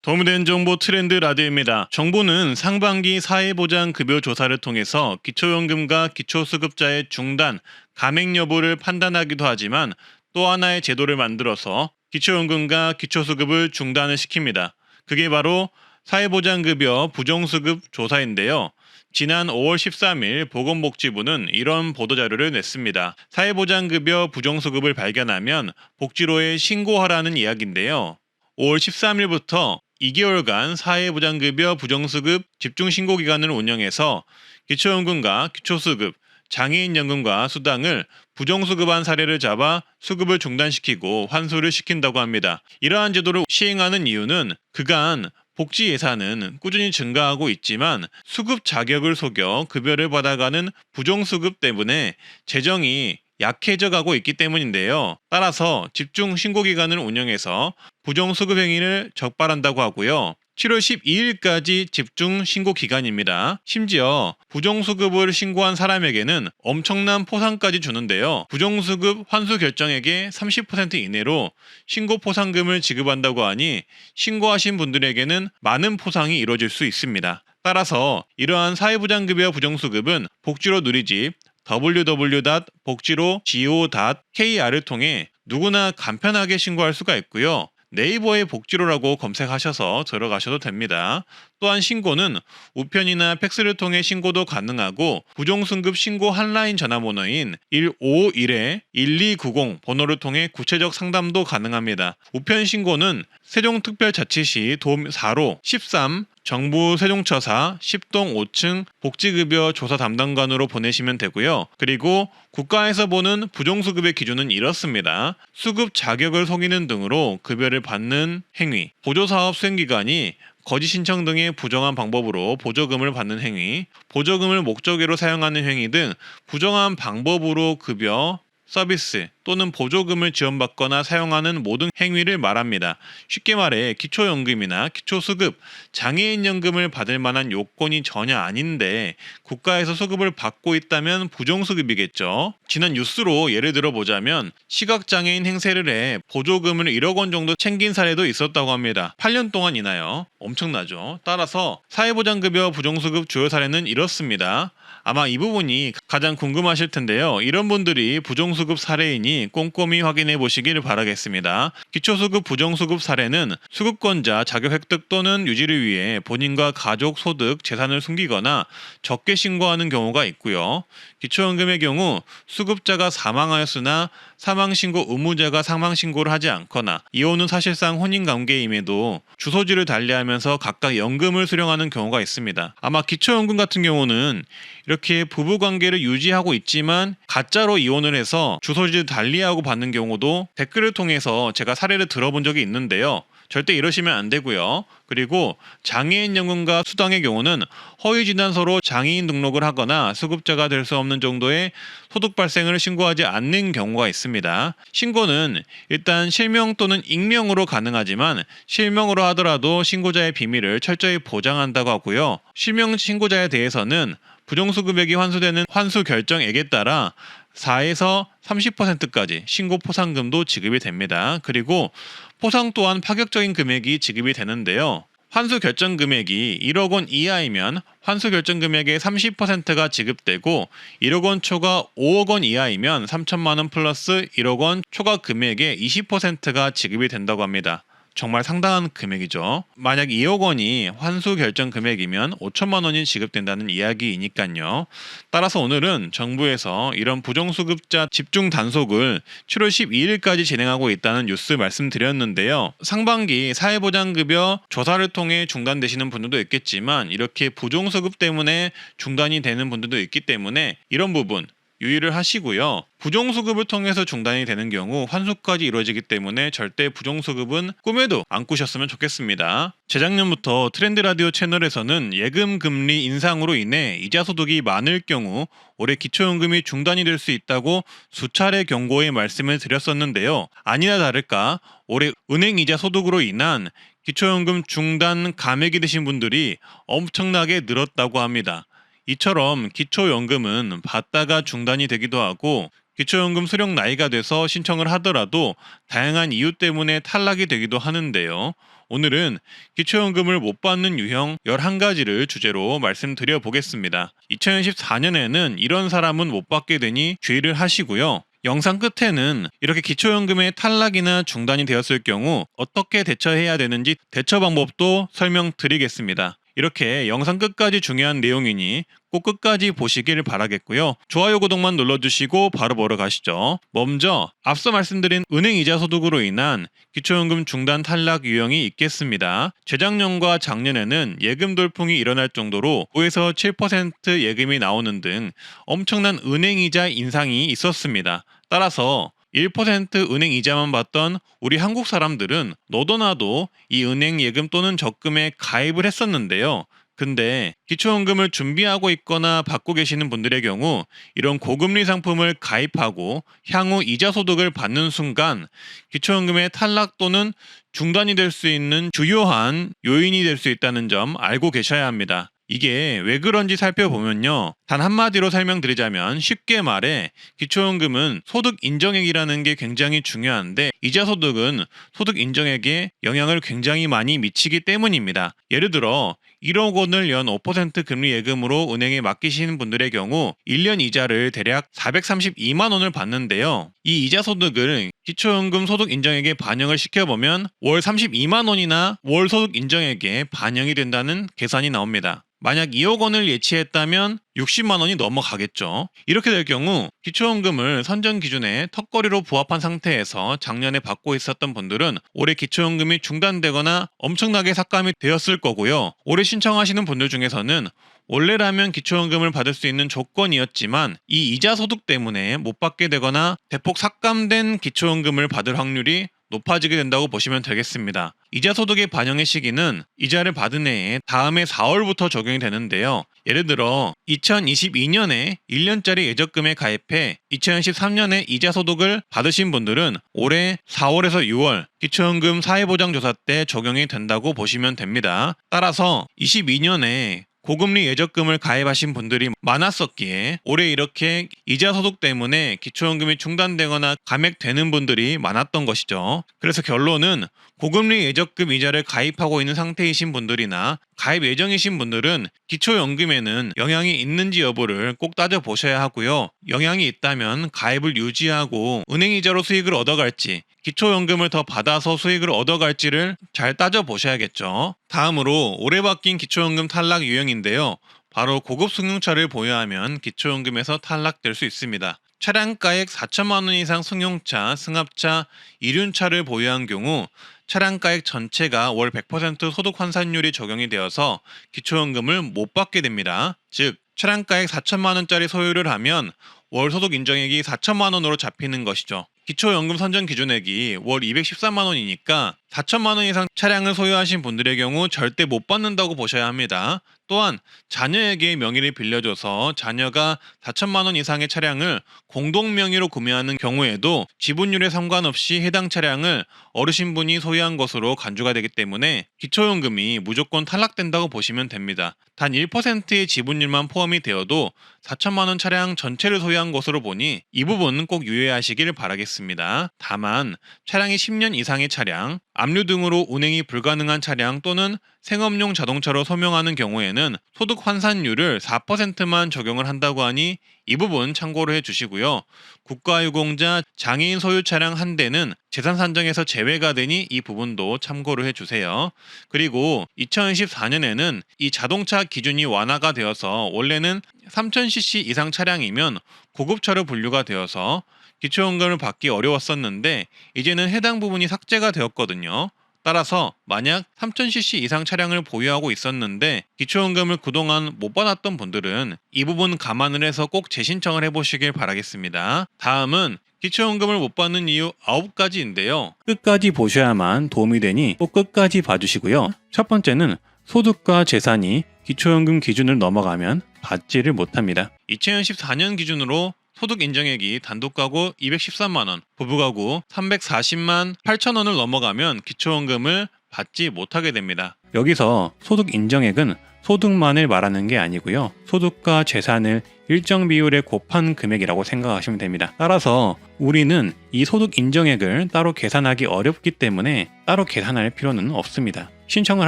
도움된 정보 트렌드 라디오입니다. 정부는 상반기 사회보장급여 조사를 통해서 기초연금과 기초수급자의 중단, 감액 여부를 판단하기도 하지만 또 하나의 제도를 만들어서 기초연금과 기초수급을 중단을 시킵니다. 그게 바로 사회보장급여 부정수급 조사인데요. 지난 5월 13일 보건복지부는 이런 보도자료를 냈습니다. 사회보장급여 부정수급을 발견하면 복지로에 신고하라는 이야기인데요. 5월 13일부터 2개월간 사회보장급여 부정수급 집중신고기간을 운영해서 기초연금과 기초수급, 장애인연금과 수당을 부정수급한 사례를 잡아 수급을 중단시키고 환수를 시킨다고 합니다. 이러한 제도를 시행하는 이유는 그간 복지 예산은 꾸준히 증가하고 있지만 수급 자격을 속여 급여를 받아가는 부정수급 때문에 재정이 약해져 가고 있기 때문인데요. 따라서 집중 신고 기간을 운영해서 부정수급 행위를 적발한다고 하고요. 7월 12일까지 집중 신고 기간입니다. 심지어 부정수급을 신고한 사람에게는 엄청난 포상까지 주는데요. 부정수급 환수 결정액의 30% 이내로 신고 포상금을 지급한다고 하니 신고하신 분들에게는 많은 포상이 이루어질 수 있습니다. 따라서 이러한 사회보장급여 부정수급은 복지로 누리집 www.복지로.go.kr을 통해 누구나 간편하게 신고할 수가 있고요. 네이버에 복지로라고 검색하셔서 들어가셔도 됩니다. 또한 신고는 우편이나 팩스를 통해 신고도 가능하고 부정수급 신고 한라인 전화번호인 1551-1290 번호를 통해 구체적 상담도 가능합니다. 우편 신고는 세종특별자치시 도움 4로 13 정부 세종처사 10동 5층 복지급여 조사 담당관으로 보내시면 되고요. 그리고 국가에서 보는 부정수급의 기준은 이렇습니다. 수급 자격을 속이는 등으로 급여를 받는 행위, 보조사업 수행기간이 거짓 신청 등의 부정한 방법으로 보조금을 받는 행위, 보조금을 목적으로 사용하는 행위 등 부정한 방법으로 급여, 서비스 또는 보조금을 지원받거나 사용하는 모든 행위를 말합니다. 쉽게 말해 기초연금이나 기초수급, 장애인연금을 받을 만한 요건이 전혀 아닌데 국가에서 수급을 받고 있다면 부정수급이겠죠. 지난 뉴스로 예를 들어보자면 시각장애인 행세를 해 보조금을 1억 원 정도 챙긴 사례도 있었다고 합니다. 8년 동안이나요. 엄청나죠. 따라서 사회보장급여 부정수급 주요 사례는 이렇습니다. 아마 이 부분이 가장 궁금하실 텐데요. 이런 분들이 부정수급 사례이니 꼼꼼히 확인해 보시길 바라겠습니다. 기초수급 부정수급 사례는 수급권자 자격 획득 또는 유지를 위해 본인과 가족 소득, 재산을 숨기거나 적게 신고하는 경우가 있고요. 기초연금의 경우 수급자가 사망하였으나 사망신고 의무자가 사망신고를 하지 않거나 이혼은 사실상 혼인관계임에도 주소지를 달리하면서 각각 연금을 수령하는 경우가 있습니다. 아마 기초연금 같은 경우는 이렇게 부부관계를 유지하고 있지만 가짜로 이혼을 해서 주소지를 달리하고 받는 경우도 댓글을 통해서 제가 사례를 들어본 적이 있는데요. 절대 이러시면 안 되고요. 그리고 장애인연금과 수당의 경우는 허위진단서로 장애인 등록을 하거나 수급자가 될 수 없는 정도의 소득 발생을 신고하지 않는 경우가 있습니다. 신고는 일단 실명 또는 익명으로 가능하지만 실명으로 하더라도 신고자의 비밀을 철저히 보장한다고 하고요. 실명 신고자에 대해서는 부정수급액이 환수되는 환수 결정액에 따라 4에서 30%까지 신고 포상금도 지급이 됩니다. 그리고 포상 또한 파격적인 금액이 지급이 되는데요. 환수 결정 금액이 1억 원 이하이면 환수 결정 금액의 30%가 지급되고 1억 원 초과 5억 원 이하이면 3천만 원 플러스 1억 원 초과 금액의 20%가 지급이 된다고 합니다. 정말 상당한 금액이죠. 만약 2억 원이 환수 결정 금액이면 5천만 원이 지급된다는 이야기이니까요. 따라서 오늘은 정부에서 이런 부정수급자 집중 단속을 7월 12일까지 진행하고 있다는 뉴스 말씀드렸는데요. 상반기 사회보장급여 조사를 통해 중단되시는 분들도 있겠지만 이렇게 부정수급 때문에 중단이 되는 분들도 있기 때문에 이런 부분 유의를 하시고요. 부정수급을 통해서 중단이 되는 경우 환수까지 이루어지기 때문에 절대 부정수급은 꿈에도 안 꾸셨으면 좋겠습니다. 재작년부터 트렌드라디오 채널에서는 예금 금리 인상으로 인해 이자 소득이 많을 경우 올해 기초연금이 중단이 될 수 있다고 수차례 경고의 말씀을 드렸었는데요. 아니나 다를까 올해 은행 이자 소득으로 인한 기초연금 중단 감액이 되신 분들이 엄청나게 늘었다고 합니다. 이처럼 기초연금은 받다가 중단이 되기도 하고 기초연금 수령 나이가 돼서 신청을 하더라도 다양한 이유 때문에 탈락이 되기도 하는데요. 오늘은 기초연금을 못 받는 유형 11가지를 주제로 말씀드려 보겠습니다. 2014년에는 이런 사람은 못 받게 되니 주의를 하시고요. 영상 끝에는 이렇게 기초연금의 탈락이나 중단이 되었을 경우 어떻게 대처해야 되는지 대처 방법도 설명드리겠습니다. 이렇게 영상 끝까지 중요한 내용이니 꼭 끝까지 보시길 바라겠고요. 좋아요, 구독만 눌러주시고 바로 보러 가시죠. 먼저 앞서 말씀드린 은행이자 소득으로 인한 기초연금 중단 탈락 유형이 있겠습니다. 재작년과 작년에는 예금 돌풍이 일어날 정도로 5에서 7% 예금이 나오는 등 엄청난 은행이자 인상이 있었습니다. 따라서 1% 은행 이자만 받던 우리 한국 사람들은 너도나도 이 은행 예금 또는 적금에 가입을 했었는데요. 근데 기초연금을 준비하고 있거나 받고 계시는 분들의 경우 이런 고금리 상품을 가입하고 향후 이자 소득을 받는 순간 기초연금의 탈락 또는 중단이 될 수 있는 주요한 요인이 될 수 있다는 점 알고 계셔야 합니다. 이게 왜 그런지 살펴보면요. 단 한마디로 설명드리자면 쉽게 말해 기초연금은 소득 인정액이라는 게 굉장히 중요한데 이자 소득은 소득 인정액에 영향을 굉장히 많이 미치기 때문입니다. 예를 들어 1억 원을 연 5% 금리 예금으로 은행에 맡기시는 분들의 경우 1년 이자를 대략 432만 원을 받는데요. 이 이자 소득을 기초연금 소득 인정액에 반영을 시켜보면 월 32만 원이나 월 소득 인정액에 반영이 된다는 계산이 나옵니다. 만약 2억 원을 예치했다면 60만 원이 넘어가겠죠. 이렇게 될 경우 기초연금을 선정 기준에 턱걸이로 부합한 상태에서 작년에 받고 있었던 분들은 올해 기초연금이 중단되거나 엄청나게 삭감이 되었을 거고요. 올해 신청하시는 분들 중에서는 원래라면 기초연금을 받을 수 있는 조건이었지만 이 이자 소득 때문에 못 받게 되거나 대폭 삭감된 기초연금을 받을 확률이 높아지게 된다고 보시면 되겠습니다. 이자 소득의 반영의 시기는 이자를 받은 해에 다음해 4월부터 적용이 되는데요. 예를 들어 2022년에 1년짜리 예적금에 가입해 2013년에 이자 소득을 받으신 분들은 올해 4월에서 6월 기초연금 사회보장조사 때 적용이 된다고 보시면 됩니다. 따라서 22년에 고금리 예적금을 가입하신 분들이 많았었기에 올해 이렇게 이자 소득 때문에 기초연금이 중단되거나 감액되는 분들이 많았던 것이죠. 그래서 결론은 고금리 예적금 이자를 가입하고 있는 상태이신 분들이나 가입 예정이신 분들은 기초연금에는 영향이 있는지 여부를 꼭 따져보셔야 하고요. 영향이 있다면 가입을 유지하고 은행이자로 수익을 얻어갈지 기초연금을 더 받아서 수익을 얻어갈지를 잘 따져보셔야겠죠. 다음으로 올해 바뀐 기초연금 탈락 유형인데요. 바로 고급 승용차를 보유하면 기초연금에서 탈락될 수 있습니다. 차량가액 4천만 원 이상 승용차, 승합차, 이륜차를 보유한 경우 차량가액 전체가 월 100% 소득 환산율이 적용이 되어서 기초연금을 못 받게 됩니다. 즉 차량가액 4천만 원짜리 소유를 하면 월 소득 인정액이 4천만 원으로 잡히는 것이죠. 기초연금 선정 기준액이 월 213만 원이니까 4천만 원 이상 차량을 소유하신 분들의 경우 절대 못 받는다고 보셔야 합니다. 또한 자녀에게 명의를 빌려줘서 자녀가 4천만 원 이상의 차량을 공동 명의로 구매하는 경우에도 지분율에 상관없이 해당 차량을 어르신분이 소유한 것으로 간주가 되기 때문에 기초연금이 무조건 탈락된다고 보시면 됩니다. 단 1%의 지분율만 포함이 되어도 4천만 원 차량 전체를 소유한 것으로 보니 이 부분은 꼭 유의하시길 바라겠습니다. 다만 차량이 10년 이상의 차량, 압류 등으로 운행이 불가능한 차량 또는 생업용 자동차로 소명하는 경우에는 소득 환산율을 4%만 적용을 한다고 하니 이 부분 참고로 해주시고요. 국가유공자, 장애인 소유 차량 한 대는 재산 산정에서 제외가 되니 이 부분도 참고로 해주세요. 그리고 2014년에는 이 자동차 기준이 완화가 되어서 원래는 3000cc 이상 차량이면 고급차로 분류가 되어서 기초연금을 받기 어려웠었는데 이제는 해당 부분이 삭제가 되었거든요. 따라서 만약 3000cc 이상 차량을 보유하고 있었는데 기초연금을 그동안 못 받았던 분들은 이 부분 감안을 해서 꼭 재신청을 해보시길 바라겠습니다. 다음은 기초연금을 못 받는 이유 9가지인데요. 끝까지 보셔야만 도움이 되니 꼭 끝까지 봐주시고요. 첫 번째는 소득과 재산이 기초연금 기준을 넘어가면 받지를 못합니다. 2014년 기준으로 소득 인정액이 단독가구 213만 원, 부부가구 340만 8천 원을 넘어가면 기초연금을 받지 못하게 됩니다. 여기서 소득 인정액은 소득만을 말하는 게 아니고요. 소득과 재산을 일정 비율에 곱한 금액이라고 생각하시면 됩니다. 따라서 우리는 이 소득 인정액을 따로 계산하기 어렵기 때문에 따로 계산할 필요는 없습니다. 신청을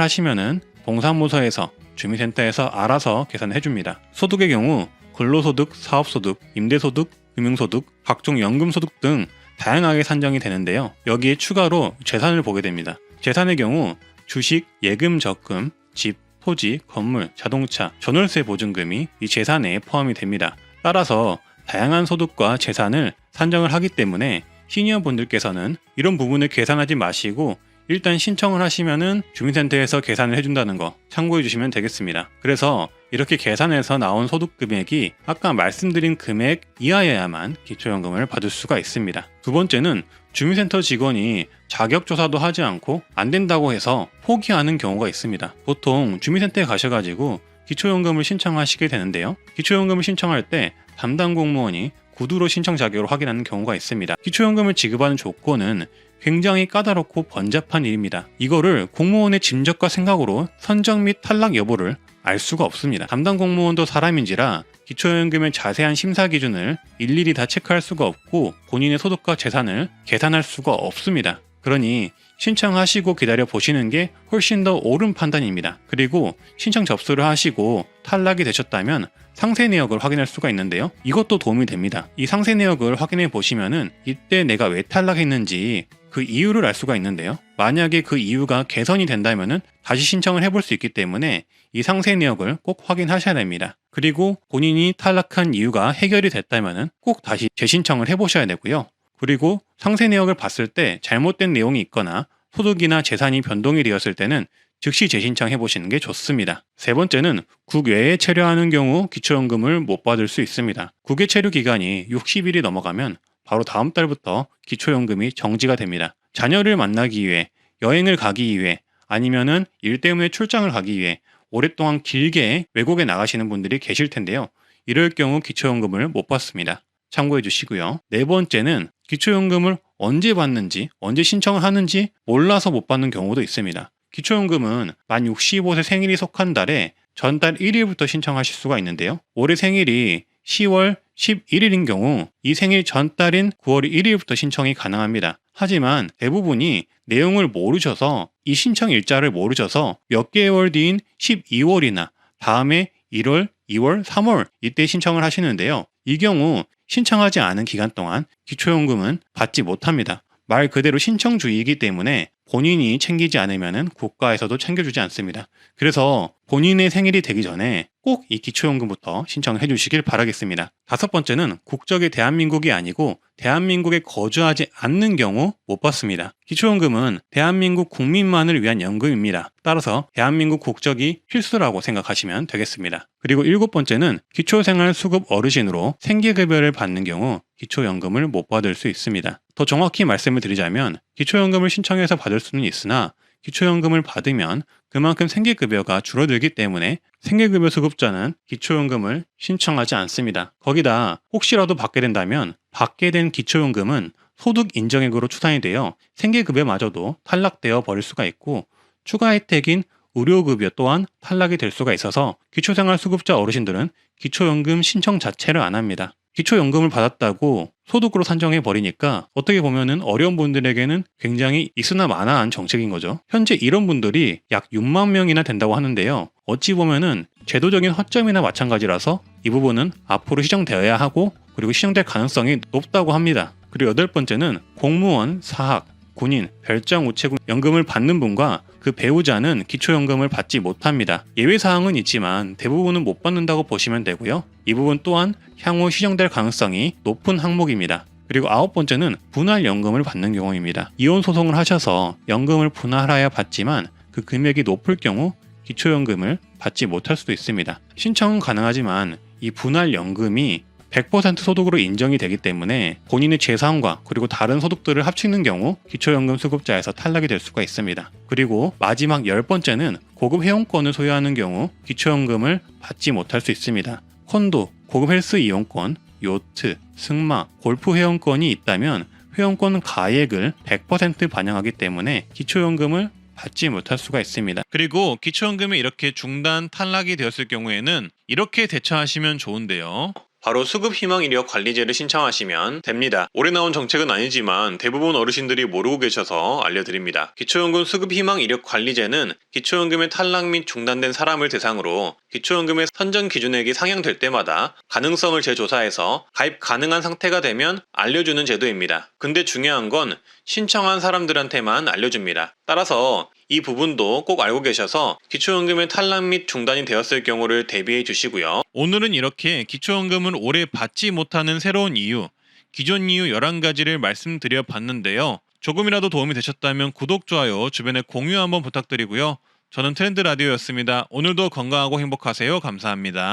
하시면은 동사무소에서 주민센터에서 알아서 계산해 줍니다. 소득의 경우 근로소득, 사업소득, 임대소득, 금융소득, 각종 연금소득 등 다양하게 산정이 되는데요. 여기에 추가로 재산을 보게 됩니다. 재산의 경우 주식, 예금, 적금, 집, 토지, 건물, 자동차, 전월세 보증금이 이 재산에 포함이 됩니다. 따라서 다양한 소득과 재산을 산정을 하기 때문에 시니어분들께서는 이런 부분을 계산하지 마시고 일단 신청을 하시면은 주민센터에서 계산을 해준다는 거 참고해 주시면 되겠습니다. 그래서 이렇게 계산해서 나온 소득 금액이 아까 말씀드린 금액 이하여야만 기초연금을 받을 수가 있습니다. 두 번째는 주민센터 직원이 자격조사도 하지 않고 안 된다고 해서 포기하는 경우가 있습니다. 보통 주민센터에 가셔가지고 기초연금을 신청하시게 되는데요. 기초연금을 신청할 때 담당 공무원이 구두로 신청 자격을 확인하는 경우가 있습니다. 기초연금을 지급하는 조건은 굉장히 까다롭고 번잡한 일입니다. 이거를 공무원의 짐작과 생각으로 선정 및 탈락 여부를 알 수가 없습니다. 담당 공무원도 사람인지라 기초연금의 자세한 심사 기준을 일일이 다 체크할 수가 없고 본인의 소득과 재산을 계산할 수가 없습니다. 그러니 신청하시고 기다려 보시는 게 훨씬 더 옳은 판단입니다. 그리고 신청 접수를 하시고 탈락이 되셨다면 상세 내역을 확인할 수가 있는데요. 이것도 도움이 됩니다. 이 상세 내역을 확인해 보시면은 이때 내가 왜 탈락했는지 그 이유를 알 수가 있는데요. 만약에 그 이유가 개선이 된다면은 다시 신청을 해볼 수 있기 때문에 이 상세 내역을 꼭 확인하셔야 됩니다. 그리고 본인이 탈락한 이유가 해결이 됐다면은 꼭 다시 재신청을 해보셔야 되고요. 그리고 상세 내역을 봤을 때 잘못된 내용이 있거나 소득이나 재산이 변동이 되었을 때는 즉시 재신청해 보시는 게 좋습니다. 세 번째는 국외에 체류하는 경우 기초연금을 못 받을 수 있습니다. 국외 체류 기간이 60일이 넘어가면 바로 다음 달부터 기초연금이 정지가 됩니다. 자녀를 만나기 위해, 여행을 가기 위해, 아니면은 일 때문에 출장을 가기 위해 오랫동안 길게 외국에 나가시는 분들이 계실 텐데요. 이럴 경우 기초연금을 못 받습니다. 참고해 주시고요. 네 번째는 기초연금을 언제 받는지, 언제 신청을 하는지 몰라서 못 받는 경우도 있습니다. 기초연금은 만 65세 생일이 속한 달에 전달 1일부터 신청하실 수가 있는데요. 올해 생일이 10월 11일인 경우 이 생일 전달인 9월 1일부터 신청이 가능합니다. 하지만 대부분이 내용을 모르셔서 이 신청 일자를 모르셔서 몇 개월 뒤인 12월이나 다음에 1월, 2월, 3월 이때 신청을 하시는데요. 이 경우 신청하지 않은 기간 동안 기초연금은 받지 못합니다. 말 그대로 신청주의이기 때문에 본인이 챙기지 않으면 국가에서도 챙겨주지 않습니다. 그래서 본인의 생일이 되기 전에 꼭 이 기초연금부터 신청해 주시길 바라겠습니다. 다섯 번째는 국적이 대한민국이 아니고 대한민국에 거주하지 않는 경우 못 받습니다. 기초연금은 대한민국 국민만을 위한 연금입니다. 따라서 대한민국 국적이 필수라고 생각하시면 되겠습니다. 그리고 일곱 번째는 기초생활수급 어르신으로 생계급여를 받는 경우 기초연금을 못 받을 수 있습니다. 더 정확히 말씀을 드리자면 기초연금을 신청해서 받을 수는 있으나 기초연금을 받으면 그만큼 생계급여가 줄어들기 때문에 생계급여 수급자는 기초연금을 신청하지 않습니다. 거기다 혹시라도 받게 된다면 받게 된 기초연금은 소득 인정액으로 추산이 되어 생계급여마저도 탈락되어 버릴 수가 있고 추가 혜택인 의료급여 또한 탈락이 될 수가 있어서 기초생활수급자 어르신들은 기초연금 신청 자체를 안 합니다. 기초연금을 받았다고 소득으로 산정해 버리니까 어떻게 보면은 어려운 분들에게는 굉장히 있으나 마나한 정책인 거죠. 현재 이런 분들이 약 6만 명이나 된다고 하는데요. 어찌 보면은 제도적인 허점이나 마찬가지라서 이 부분은 앞으로 시정되어야 하고 그리고 시정될 가능성이 높다고 합니다. 그리고 여덟 번째는 공무원, 사학, 군인, 별장 우체국 연금을 받는 분과 그 배우자는 기초연금을 받지 못합니다. 예외사항은 있지만 대부분은 못 받는다고 보시면 되고요. 이 부분 또한 향후 시정될 가능성이 높은 항목입니다. 그리고 아홉 번째는 분할연금을 받는 경우입니다. 이혼 소송을 하셔서 연금을 분할하여 받지만 그 금액이 높을 경우 기초연금을 받지 못할 수도 있습니다. 신청은 가능하지만 이 분할연금이 100% 소득으로 인정이 되기 때문에 본인의 재산과 그리고 다른 소득들을 합치는 경우 기초연금 수급자에서 탈락이 될 수가 있습니다. 그리고 마지막 10번째는 고급 회원권을 소유하는 경우 기초연금을 받지 못할 수 있습니다. 콘도, 고급 헬스 이용권, 요트, 승마, 골프 회원권이 있다면 회원권 가액을 100% 반영하기 때문에 기초연금을 받지 못할 수가 있습니다. 그리고 기초연금이 이렇게 중단 탈락이 되었을 경우에는 이렇게 대처하시면 좋은데요. 바로 수급희망이력관리제를 신청하시면 됩니다. 올해 나온 정책은 아니지만 대부분 어르신들이 모르고 계셔서 알려드립니다. 기초연금 수급희망이력관리제는 기초연금의 탈락 및 중단된 사람을 대상으로 기초연금의 선정 기준액이 상향될 때마다 가능성을 재조사해서 가입 가능한 상태가 되면 알려주는 제도입니다. 근데 중요한 건 신청한 사람들한테만 알려줍니다. 따라서 이 부분도 꼭 알고 계셔서 기초연금의 탈락 및 중단이 되었을 경우를 대비해 주시고요. 오늘은 이렇게 기초연금을 올해 받지 못하는 새로운 이유, 기존 이유 11가지를 말씀드려 봤는데요. 조금이라도 도움이 되셨다면 구독, 좋아요, 주변에 공유 한번 부탁드리고요. 저는 트렌드 라디오였습니다. 오늘도 건강하고 행복하세요. 감사합니다.